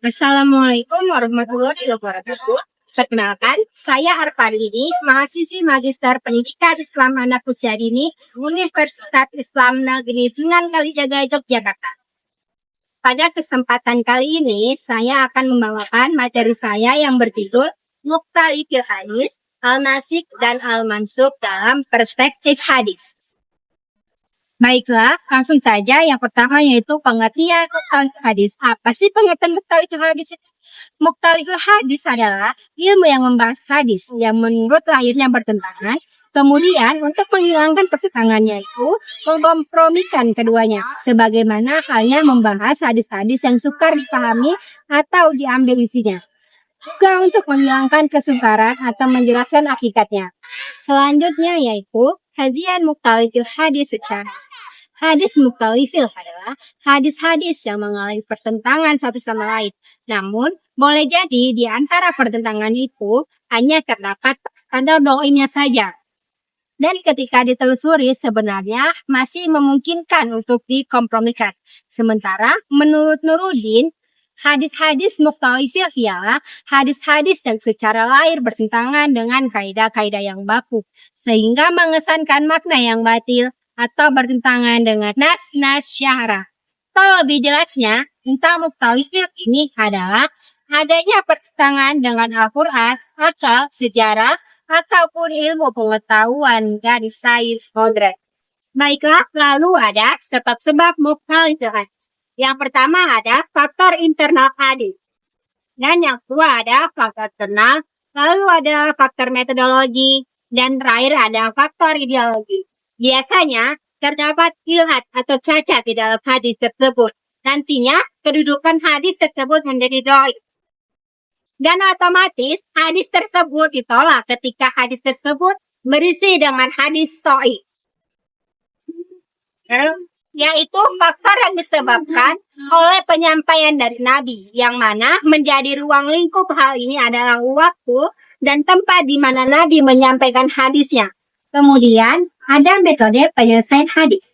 Assalamualaikum warahmatullahi wabarakatuh. Perkenalkan, saya Arpandini, mahasiswi Magister Pendidikan Islam Anak Usia Dini, Universitas Islam Negeri Sunan Kalijaga, Yogyakarta. Pada kesempatan kali ini, saya akan membawakan materi saya yang berjudul Mukhtalifil Hadis, Al-Nasikh dan Al-Mansukh dalam Perspektif Hadis. Baiklah, langsung saja. Yang pertama yaitu pengertian mukhtalifil hadis. Apa sih pengertian mukhtalifil hadis? Mukhtalifil hadis adalah ilmu yang membahas hadis yang menurut lahirnya bertentangan. Kemudian untuk menghilangkan pertentangannya itu mengkompromikan keduanya. Sebagaimana halnya membahas hadis-hadis yang sukar dipahami atau diambil isinya. Juga untuk menghilangkan kesukaran atau menjelaskan hakikatnya. Selanjutnya yaitu kajian mukhtalifil hadis secara hadis mukhtalifil adalah hadis-hadis yang mengalami pertentangan satu sama lain. Namun, boleh jadi di antara pertentangan itu hanya terdapat kata do'imnya saja. Dan ketika ditelusuri sebenarnya masih memungkinkan untuk dikompromikan. Sementara menurut Nuruddin, hadis-hadis mukhtalifil ialah hadis-hadis yang secara lahir bertentangan dengan kaidah-kaidah yang baku, sehingga mengesankan makna yang batil atau bertentangan dengan nas-nas syarah. Kalau lebih jelasnya, tentang mukhtalifil ini adalah adanya pertentangan dengan Al-Quran, akal, sejarah, ataupun ilmu pengetahuan dari sains modern. Baiklah, lalu ada sebab-sebab mukhtalifil hadis. Yang pertama ada faktor internal hadis. Dan yang kedua ada faktor eksternal, lalu ada faktor metodologi, dan terakhir ada faktor ideologi. Biasanya terdapat ilhad atau cacat di dalam hadis tersebut. Nantinya kedudukan hadis tersebut menjadi dhaif. Dan otomatis hadis tersebut ditolak ketika hadis tersebut berisi dengan hadis sahih. Yaitu faktor yang disebabkan oleh penyampaian dari Nabi, yang mana menjadi ruang lingkup hal ini adalah waktu dan tempat di mana Nabi menyampaikan hadisnya. Kemudian ada metode penyelesaian hadis.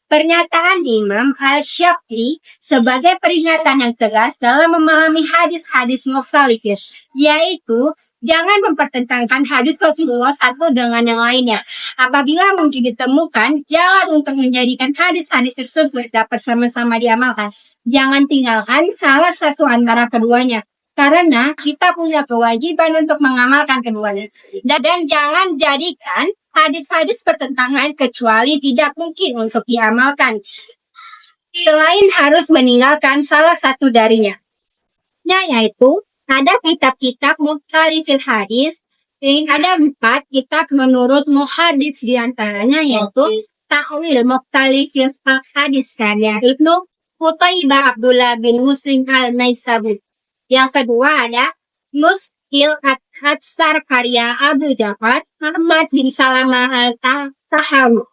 Pernyataan Imam Al-Syafi'i sebagai peringatan yang tegas dalam memahami hadis-hadis mukhtalifil, yaitu jangan mempertentangkan hadis Rasulullah satu dengan yang lainnya. Apabila mungkin ditemukan jalan untuk menjadikan hadis-hadis tersebut dapat sama-sama diamalkan, jangan tinggalkan salah satu antara keduanya. Karena kita punya kewajiban untuk mengamalkan keduanya. Dan jangan jadikan hadis-hadis bertentangan kecuali tidak mungkin untuk diamalkan. Selain harus meninggalkan salah satu darinya. Yaitu ada kitab-kitab mukhtalifil hadis. Ada 4 kitab menurut muhadits diantaranya yaitu Ta'wil Mukhtalifil Hadis karya Ibnu Qutaibah Abdullah bin Muslim Al-Naisaburi. Yang kedua ada Muskil At-Hatsar karya Abu Ja'far Muhammad bin Salamah Al-Tahawi.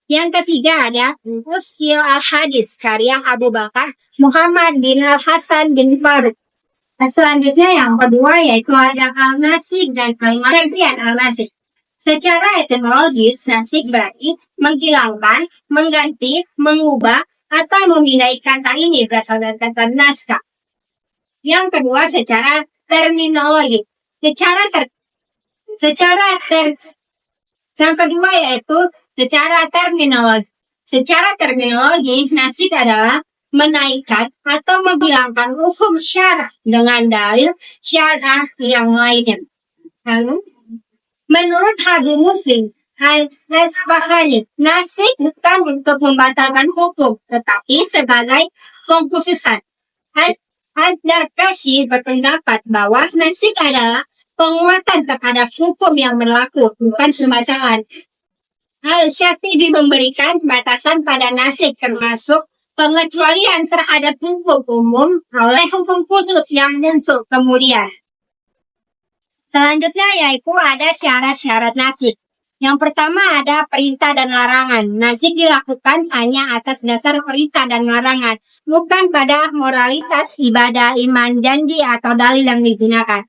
Yang ketiga ada Muskil Al-Hadis karya Abu Bakar Muhammad bin Al-Hasan bin Faruk. Selanjutnya yang kedua yaitu ada Al-Nasikh dan pengertian Al-Nasikh. Secara etimologis, nasikh berarti menghilangkan, mengganti, mengubah, atau memindahkan kata ini berasal dari kata naskah. Yang kedua secara terminologi. Yang kedua yaitu secara terminologi. Secara terminologi, nasikh adalah menaikkan atau menghilangkan hukum syarah dengan dalil syarah yang lainnya. Lalu, menurut Habib Muslim Al-Asbahani, nasikh bukan untuk membatalkan hukum, tetapi sebagai pengkhususan. Ad-Darkashi berpendapat bahwa nasikh adalah penguatan terhadap hukum yang berlaku, bukan pembatalan. Al-Syafi'i memberikan batasan pada nasikh termasuk pengecualian terhadap hukum umum oleh hukum khusus yang muncul kemudian. Selanjutnya yaitu ada syarat-syarat nasik. Yang pertama ada perintah dan larangan. Nasik dilakukan hanya atas dasar perintah dan larangan, bukan pada moralitas, ibadah, iman, janji, atau dalil yang digunakan.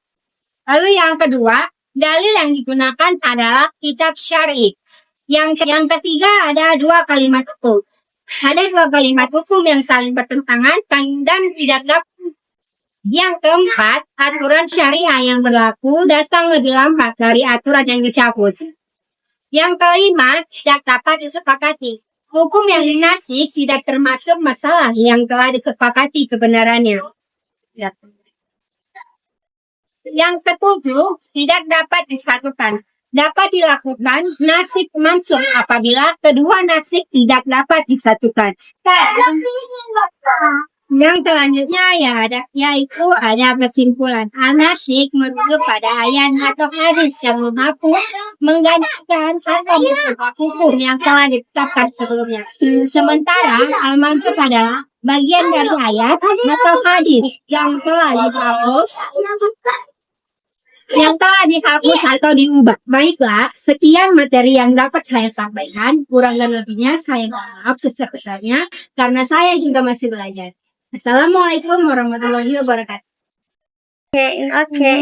Lalu yang kedua, dalil yang digunakan adalah kitab syar'i. Yang ketiga ada dua kalimat hukum. Ada dua kalimat hukum yang saling bertentangan dan tidak dapat. Yang keempat, aturan syariah yang berlaku datang lebih lambat dari aturan yang dicabut. Yang kelima, tidak dapat disepakati. Hukum yang dinasik tidak termasuk masalah yang telah disepakati kebenarannya. Yang ketujuh, tidak dapat disatukan. Dapat dilakukan nasik mansukh apabila kedua nasik tidak dapat disatukan. Yang selanjutnya yaitu ada kesimpulan. Nasik merujuk pada ayat atau hadis yang mengaku menggantikan atau mengubah hukum yang telah ditetapkan sebelumnya. Sementara al-mansukh adalah bagian dari ayat atau hadis yang telah dihapus atau diubah. Baiklah, sekian materi yang dapat saya sampaikan. Kurang dan lebihnya saya maaf sebesar-besarnya karena saya juga masih belajar. Assalamualaikum warahmatullahi wabarakatuh. Oke.